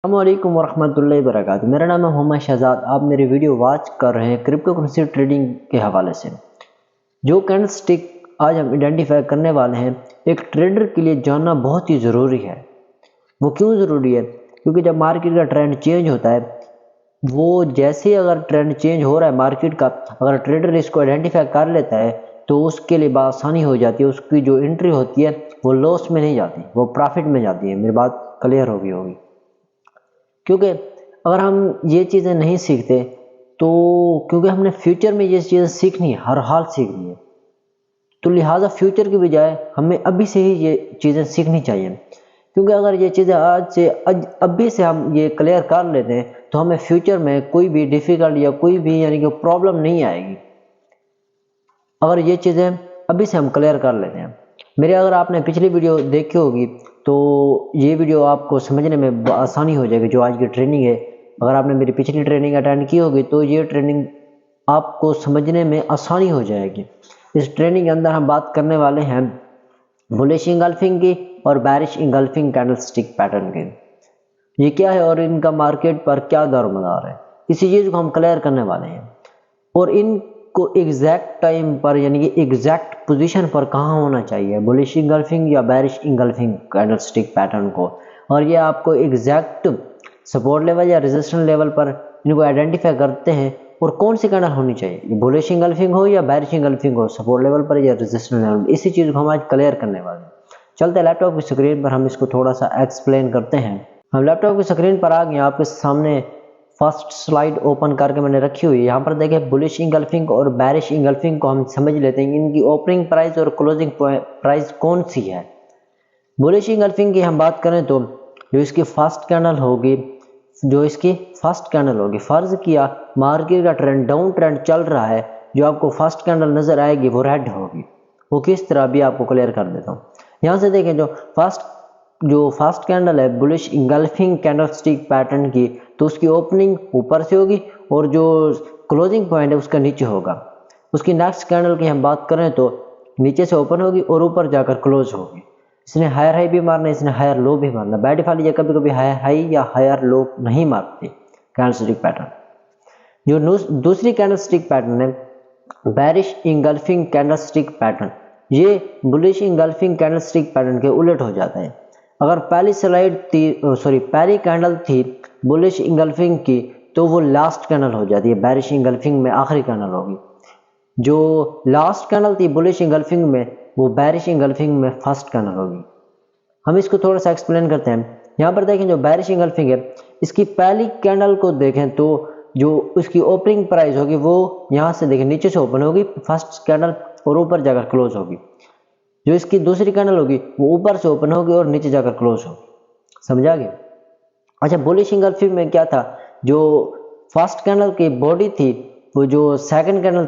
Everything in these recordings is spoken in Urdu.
السلام علیکم ورحمۃ اللہ وبرکاتہ۔ میرا نام ہے محمد شہزاد۔ آپ میری ویڈیو واچ کر رہے ہیں کرپٹو کرنسی ٹریڈنگ کے حوالے سے۔ جو کینڈل سٹک آج ہم آئیڈینٹیفائی کرنے والے ہیں، ایک ٹریڈر کے لیے جاننا بہت ہی ضروری ہے۔ وہ کیوں ضروری ہے؟ کیونکہ جب مارکیٹ کا ٹرینڈ چینج ہوتا ہے، وہ جیسے اگر ٹرینڈ چینج ہو رہا ہے مارکیٹ کا، اگر ٹریڈر اس کو آئیڈینٹیفائی کر لیتا ہے تو اس کے لیے بآسانی ہو جاتی ہے۔ اس کی جو انٹری ہوتی ہے وہ لاس میں نہیں جاتی، وہ پرافٹ میں جاتی ہے۔ میری بات کلیئر ہوگی۔ کیونکہ اگر ہم یہ چیزیں نہیں سیکھتے تو کیونکہ ہم نے فیوچر میں یہ چیزیں سیکھنی ہے، ہر حال سیکھنی ہے، تو لہٰذا فیوچر کی بجائے ہمیں ابھی سے ہی یہ چیزیں سیکھنی چاہیے۔ کیونکہ اگر یہ چیزیں ابھی سے ہم یہ کلیئر کر لیتے ہیں تو ہمیں فیوچر میں کوئی بھی ڈیفیکلٹ یا کوئی بھی کہ پرابلم نہیں آئے گی، اگر یہ چیزیں ابھی سے ہم کلیئر کر لیتے ہیں۔ اگر آپ نے پچھلی ویڈیو دیکھی ہوگی تو یہ ویڈیو آپ کو سمجھنے میں آسانی ہو جائے گی۔ جو آج کی ٹریننگ ہے، اگر آپ نے میری پچھلی ٹریننگ اٹینڈ کی ہوگی تو یہ ٹریننگ آپ کو سمجھنے میں آسانی ہو جائے گی۔ اس ٹریننگ کے اندر ہم بات کرنے والے ہیں بلش انگلفنگ کی اور بیرش انگلفنگ کینڈل سٹک پیٹرن کی۔ یہ کیا ہے اور ان کا مارکیٹ پر کیا دار و مدار ہے، اسی چیز کو ہم کلیئر کرنے والے ہیں۔ اور ان کو ایگزیکٹ ٹائم پر کہ ایگزیکٹ پوزیشن پر کہاں ہونا چاہیے، بلش انگلفنگ یا بیرش انگلفنگ کینڈل سٹک پیٹرن کو، اور یہ آپ کو ایگزیکٹ سپورٹ لیول یا ریزسٹنس لیول پر ان کو آئیڈینٹیفائی کرتے ہیں، اور کون سی کینڈل ہونی چاہیے، یہ بلش انگلفنگ ہو یا بیرش انگلفنگ ہو، سپورٹ لیول پر یا ریزسٹنس لیول پر۔ اسی چیز کو ہم آج کلیئر کرنے والے ہیں۔ چلتے ہیں لیپ ٹاپ کی اسکرین پر، ہم اس کو تھوڑا سا ایکسپلین کرتے ہیں۔ ہم لیپ ٹاپ کی اسکرین پر آ گئے، آپ کے سامنے فرسٹ سلائیڈ اوپن کر کے میں نے رکھی ہوئی ہے۔ یہاں پر دیکھیں بلش انگلفنگ اور بیرش انگلفنگ کو ہم سمجھ لیتے ہیں، ان کی اوپننگ پرائز اور کلوزنگ پرائز کون سی ہے۔ بلش انگلفنگ کی ہم بات کریں تو جو اس کی فرسٹ کینڈل ہوگی، فرض کیا مارکیٹ کا ٹرینڈ ڈاؤن ٹرینڈ چل رہا ہے، جو آپ کو فرسٹ کینڈل نظر آئے گی وہ ریڈ ہوگی۔ وہ کس طرح بھی آپ کو کلیئر کر دیتا ہوں۔ یہاں سے دیکھیں جو فرسٹ کینڈل ہے بلش انگلفنگ کینڈل سٹک پیٹرن کی، تو اس کی اوپننگ اوپر سے ہوگی اور جو کلوزنگ پوائنٹ ہے اس کا نیچے ہوگا۔ اس کی نیکسٹ کینڈل کی ہم بات کریں تو نیچے سے اوپن ہوگی اور اوپر جا کر کلوز ہوگی۔ اس نے ہائر ہائی بھی مارنا ہے، اس نے ہائر لو بھی مارنا ہے۔ بائی ڈیفالٹ یہ کبھی کبھی ہائر ہائی یا ہائر لو نہیں مارتی کینڈل سٹک پیٹرن۔ جو دوسری کینڈل سٹک پیٹرن ہے بیرش انگلفنگ کینڈل سٹک پیٹرن، یہ بلش انگلفنگ کینڈل سٹک پیٹرن کے الٹ ہو جاتا ہے۔ اگر پہلی کینڈل تھی بلش انگلفنگ کی تو وہ لاسٹ کینڈل ہو جاتی ہے، بیرش انگلفنگ میں آخری کینڈل ہوگی۔ جو لاسٹ کینڈل تھی بلش انگلفنگ میں، وہ بیرش انگلفنگ میں فرسٹ کینڈل ہوگی۔ ہم اس کو تھوڑا سا ایکسپلین کرتے ہیں۔ یہاں پر دیکھیں جو بیرش انگلفنگ ہے، اس کی پہلی کینڈل کو دیکھیں تو جو اس کی اوپننگ پرائز ہوگی وہ یہاں سے دیکھیں نیچے سے اوپن ہوگی فرسٹ کینڈل اور اوپر جا کر کلوز ہوگی۔ جو اس کی دوسری کینڈل ہوگی وہ اوپر سے اوپن ہوگی اور نیچے جا کر کلوز ہوگی۔ سمجھا گیا؟ اچھا، بلش انگلفنگ میں کیا تھا، جو فرسٹ کینڈل کی باڈی تھی وہ جو سیکنڈ کینڈل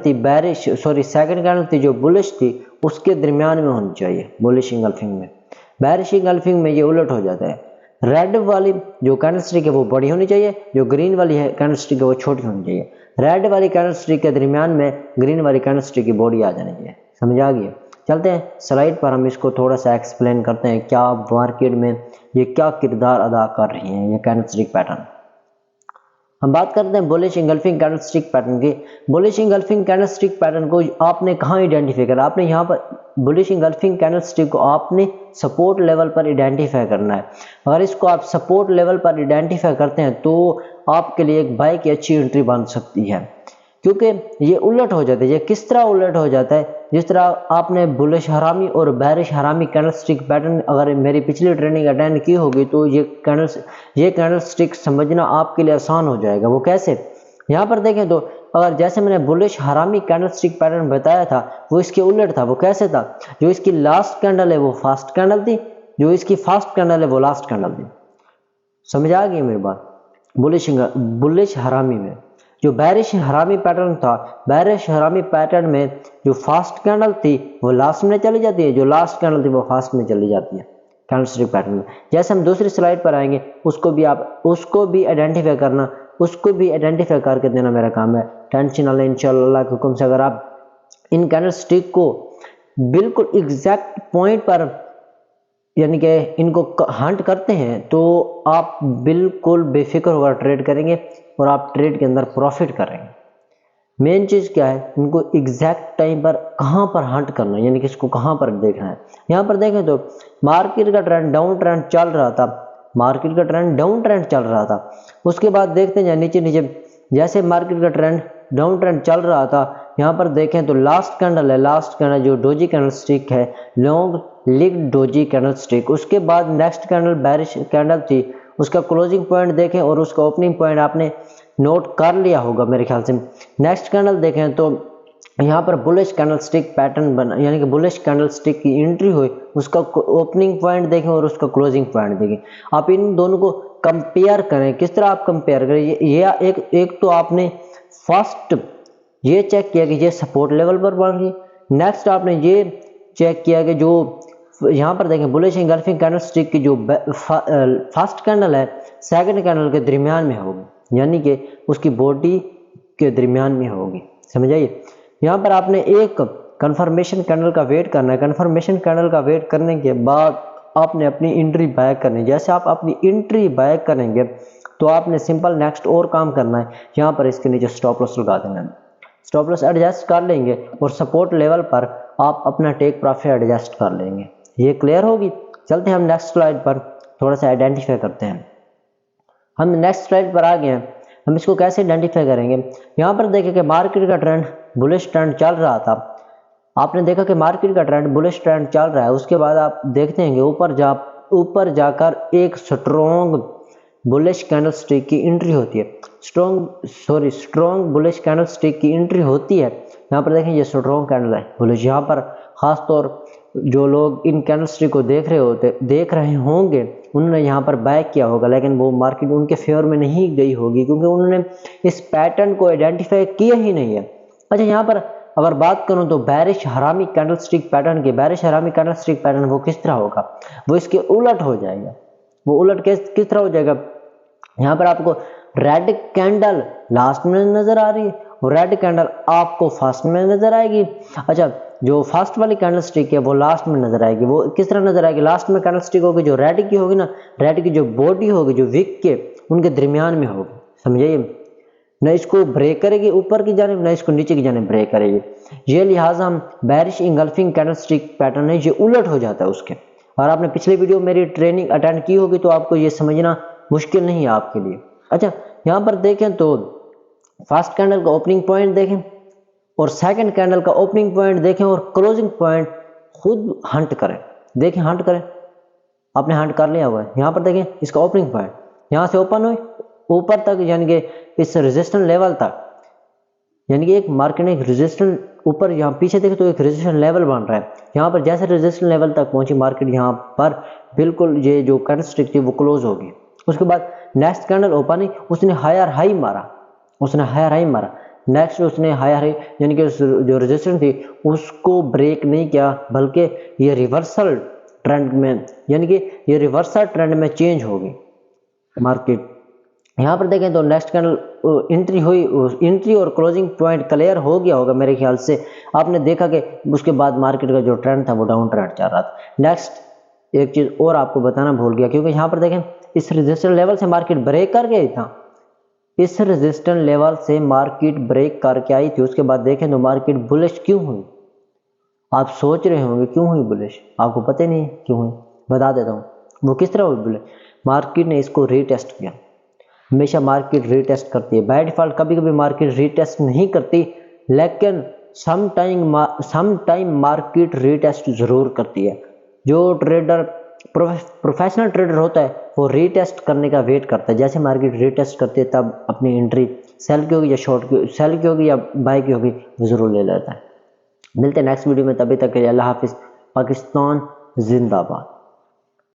تھی جو بلش تھی اس کے درمیان میں ہونی چاہیے بلش انگلفنگ میں۔ بیرش انگلفنگ میں یہ الٹ ہو جاتا ہے، ریڈ والی جو کینڈل سٹک ہے وہ بڑی ہونی چاہیے، جو گرین والی ہے کینڈل سٹک ہے وہ چھوٹی ہونی چاہیے۔ ریڈ والی کینڈل سٹک کے درمیان میں گرین والی کینڈل سٹک کی باڈی آ جانی چاہیے۔ سمجھا گیا؟ چلتے ہیں سلائیڈ پر، ہم اس کو تھوڑا سا ایکسپلین کرتے ہیں کیا مارکیٹ میں یہ کیا کردار ادا کر رہی ہیں یہ کینڈل سٹک پیٹرن۔ ہم بات کرتے ہیں بلش انگلفنگ کینڈل سٹک پیٹرن کی۔ بلش انگلفنگ کینڈل سٹک پیٹرن کو آپ نے کہاں آئیڈینٹیفائی کرنا؟ آپ نے یہاں پر بلش انگلفنگ کینڈل سٹک کو آپ نے سپورٹ لیول پر آئیڈینٹیفائی کرنا ہے۔ اگر اس کو آپ سپورٹ لیول پر آئیڈینٹیفائی کرتے ہیں تو آپ کے لیے ایک بائی کی اچھی انٹری بن سکتی ہے، کیونکہ یہ الٹ ہو جاتا ہے۔ یہ کس طرح الٹ ہو جاتا ہے؟ جس طرح آپ نے بلش حرامی اور بیرش حرامی کینڈل سٹک پیٹرن اگر میری پچھلی ٹریننگ اٹینڈ کی ہوگی تو یہ کینڈل سٹک سمجھنا آپ کے لیے آسان ہو جائے گا۔ وہ کیسے؟ یہاں پر دیکھیں تو اگر جیسے میں نے بلش حرامی کینڈل سٹک پیٹرن بتایا تھا وہ اس کے الٹ تھا۔ وہ کیسے تھا؟ جو اس کی لاسٹ کینڈل ہے وہ فرسٹ کینڈل تھی، جو اس کی فرسٹ کینڈل ہے وہ لاسٹ کینڈل تھی۔ سمجھ آ گئی میری بات؟ بلش حرامی میں جو بیرش حرامی پیٹرن تھا، بیرش حرامی پیٹرن میں جو فرسٹ کینڈل تھی وہ لاسٹ میں چلی جاتی ہے، جو لاسٹ کینڈل تھی وہ فرسٹ میں چلی جاتی ہے کینڈل سٹک پیٹرن میں۔ جیسے ہم دوسری سلائیڈ پر آئیں گے، اس کو بھی آئیڈینٹیفائی کرنا، اس کو بھی آئیڈینٹیفائی کر کے دینا میرا کام ہے۔ ٹینشن اللہ انشاءاللہ اللہ کے حکم سے اگر آپ ان کینڈل سٹک کو بالکل ایگزیکٹ پوائنٹ پر یعنی کہ ان کو ہنٹ کرتے ہیں تو آپ بالکل بے فکر ہو کر ٹریڈ کریں گے اور آپ ٹریڈ کے اندر پروفٹ کریں گے۔ مین چیز کیا ہے، ان کو ایگزیکٹ ٹائم پر کہاں پر ہنٹ کرنا ہے، یعنی کہ اس کو کہاں پر دیکھنا ہے۔ یہاں پر دیکھیں تو مارکیٹ کا ٹرینڈ ڈاؤن ٹرینڈ چل رہا تھا، مارکیٹ کا ٹرینڈ ڈاؤن ٹرینڈ چل رہا تھا، اس کے بعد دیکھتے ہیں نیچے نیچے جیسے مارکیٹ کا ٹرینڈ ڈاؤن ٹرینڈ چل رہا تھا، یہاں پر دیکھیں تو لاسٹ کینڈل ہے، لاسٹ کینڈل جو ڈوجی کینڈل سٹک ہے، long leg doji candle stick, اس کے بعد نیکسٹ کینڈل بیرش کینڈل تھی، اس کا کلوزنگ پوائنٹ دیکھیں اور اس کا اوپننگ پوائنٹ آپ نے نوٹ کر لیا ہوگا میرے خیال سے۔ نیکسٹ کینڈل دیکھیں تو یہاں پر بلش کینڈل سٹک پیٹرن بنا، یعنی کہ بلش کینڈل سٹک کی انٹری ہوئی، اس کا اوپننگ پوائنٹ دیکھیں اور اس کا کلوزنگ پوائنٹ دیکھیں۔ آپ ان دونوں کو کمپیئر کریں، کس طرح آپ کمپیئر کریں، یہ ایک تو آپ نے فرسٹ یہ چیک کیا کہ یہ سپورٹ لیول پر بن رہی ہے، نیکسٹ آپ نے یہ چیک کیا کہ جو یہاں پر دیکھیں بلش انگلفنگ کینڈل سٹک کی جو فرسٹ کینڈل ہے سیکنڈ کینڈل کے درمیان میں ہوگی، یعنی کہ اس کی باڈی کے درمیان میں ہوگی، سمجھ آئیے۔ یہاں پر آپ نے ایک کنفرمیشن کینڈل کا ویٹ کرنا ہے، کنفرمیشن کینڈل کا ویٹ کرنے کے بعد آپ نے اپنی انٹری بائی کرنی ہے۔ جیسے آپ اپنی انٹری بائی کریں گے تو آپ نے سمپل نیکسٹ اور کام کرنا ہے، یہاں پر اس کے نیچے سٹاپ لاس لگا دینا ہے، سٹاپ لاس ایڈجسٹ کر لیں گے اور سپورٹ لیول پر آپ اپنا ٹیک پروفٹ ایڈجسٹ کر لیں گے۔ یہ کلیئر ہوگی۔ چلتے ہیں ہم نیکسٹ سلائیڈ پر تھوڑا سا آئیڈینٹیفائی کرتے ہیں۔ ہم نیکسٹ سلائیڈ پر آ گئے ہیں، ہم اس کو کیسے آئیڈینٹیفائی کریں گے۔ یہاں پر دیکھیں کہ مارکیٹ کا ٹرینڈ بلش ٹرینڈ چل رہا تھا، آپ نے دیکھا کہ مارکیٹ کا ٹرینڈ بلش ٹرینڈ چل رہا ہے، اس کے بعد آپ دیکھتے ہیں کہ اوپر جا کر ایک سٹرونگ بلش کینڈل سٹک کی انٹری ہوتی ہے، سٹرونگ بلش کینڈل سٹک کی انٹری ہوتی ہے۔ یہاں پر دیکھیں یہ سٹرونگ کینڈل ہے بلش، یہاں پر خاص طور جو لوگ ان کینڈل سٹک کو دیکھ رہے ہوں گے انہوں نے یہاں پر بائی کیا ہوگا، لیکن وہ مارکیٹ ان کے فیور میں نہیں گئی ہوگی کیونکہ انہوں نے اس پیٹرن کو آئیڈینٹیفائی کیا ہی نہیں ہے۔ اچھا یہاں پر اگر بات کروں تو بیرش حرامی کینڈل سٹک پیٹرن کی، بیرش حرامی کینڈل سٹک پیٹرن وہ کس طرح ہوگا، وہ اس کے الٹ ہو جائے گا۔ وہ الٹ کس طرح ہو جائے گا، یہاں پر آپ کو ریڈ کینڈل لاسٹ میں نظر آ رہی ہے اور ریڈ کینڈل آپ کو فرسٹ میں نظر آئے گی۔ اچھا جو فرسٹ والی کینڈل سٹک ہے وہ لاسٹ میں نظر آئے گی، وہ کس طرح نظر آئے گی، لاسٹ میں کینڈل سٹک ہوگی جو ریڈ کی ہوگی نا، ریڈ کی جو باڈی ہوگی جو وک کے ان کے درمیان میں ہوگی، سمجھائیے، نہ اس کو بریک کرے گی اوپر کی جانب نہ اس کو نیچے کی جانب بریک کرے گی۔ یہ لہٰذا ہم بیرش انگلفنگ کینڈل سٹک پیٹرن ہے، یہ الٹ ہو جاتا ہے اس کے۔ اور آپ نے پچھلی ویڈیو میری ٹریننگ اٹینڈ کی ہوگی تو آپ کو یہ سمجھنا مشکل نہیں ہے آپ کے لیے۔ اچھا یہاں پر دیکھیں تو فرسٹ کینڈل کا اوپننگ پوائنٹ دیکھیں اور سیکنڈ کینڈل کا اوپننگ پوائنٹ دیکھیں اور کلوزنگ پوائنٹ خود ہنٹ کریں، دیکھیں ہنٹ کریں، آپ نے ہنٹ کر لیا ہوا ہے۔ یہاں پر دیکھیں اس کا اوپننگ پوائنٹ یہاں سے اوپن ہوئی اوپر تک، یعنی کہ اس ریزسٹنس لیول تک، یعنی کہ ایک مارکیٹ نے ایک ریزسٹنس اوپر، یہاں پیچھے دیکھیں تو ایک ریزسٹنس لیول بن رہا ہے، یہاں پر جیسے ریزسٹنس لیول تک پہنچی مارکیٹ یہاں پر بالکل یہ جو کینڈل سٹک تھی وہ کلوز ہوگی۔ اس کے بعد نیکسٹ کینڈل اوپن ہوئی، اس نے ہائر ہائی مارا، نیکسٹ اس نے ہائر یعنی کہ جو ریزسٹنس تھی اس کو بریک نہیں کیا بلکہ یہ ریورسل ٹرینڈ میں، یعنی کہ یہ ریورسل ٹرینڈ میں چینج ہوگی مارکیٹ۔ یہاں پر دیکھیں تو نیکسٹ کینڈل انٹری ہوئی، انٹری اور کلوزنگ پوائنٹ کلیئر ہو گیا ہوگا میرے خیال سے، آپ نے دیکھا کہ اس کے بعد مارکیٹ کا جو ٹرینڈ تھا وہ ڈاؤن ٹرینڈ چل رہا تھا۔ نیکسٹ ایک چیز اور آپ کو بتانا بھول گیا، کیونکہ یہاں پر دیکھیں اس ریزسٹنس لیول سے مارکیٹ بریک کر گئی تھا، اس ریزسٹنس لیول سے مارکیٹ بریک کر کے آئی تھی، اس کے بعد دیکھیں تو مارکیٹ بلش کیوں ہوئی۔ آپ سوچ رہے ہوں گے کیوں ہوئی بلش، آپ کو پتہ نہیں کیوں ہوئی، بتا دیتا ہوں وہ کس طرح ہوئی بلش۔ مارکیٹ نے اس کو ری ٹیسٹ کیا، ہمیشہ مارکیٹ ری ٹیسٹ کرتی ہے، بائی ڈیفالٹ کبھی کبھی مارکیٹ ری ٹیسٹ نہیں کرتی، لیکن سم ٹائم مارکیٹ ری ٹیسٹ ضرور کرتی ہے۔ جو ٹریڈر پروفیشنل ٹریڈر ہوتا ہے وہ ری ٹیسٹ کرنے کا ویٹ کرتا ہے، جیسے مارکیٹ ری ٹیسٹ کرتی ہے تب اپنی انٹری سیل کی ہوگی یا شارٹ کی، سیل کی ہوگی یا بائی کی ہوگی وہ ضرور لے لیتا ہے۔ ملتے ہیں نیکسٹ ویڈیو میں، تبھی تک کے لیے اللہ حافظ۔ پاکستان زندہ باد۔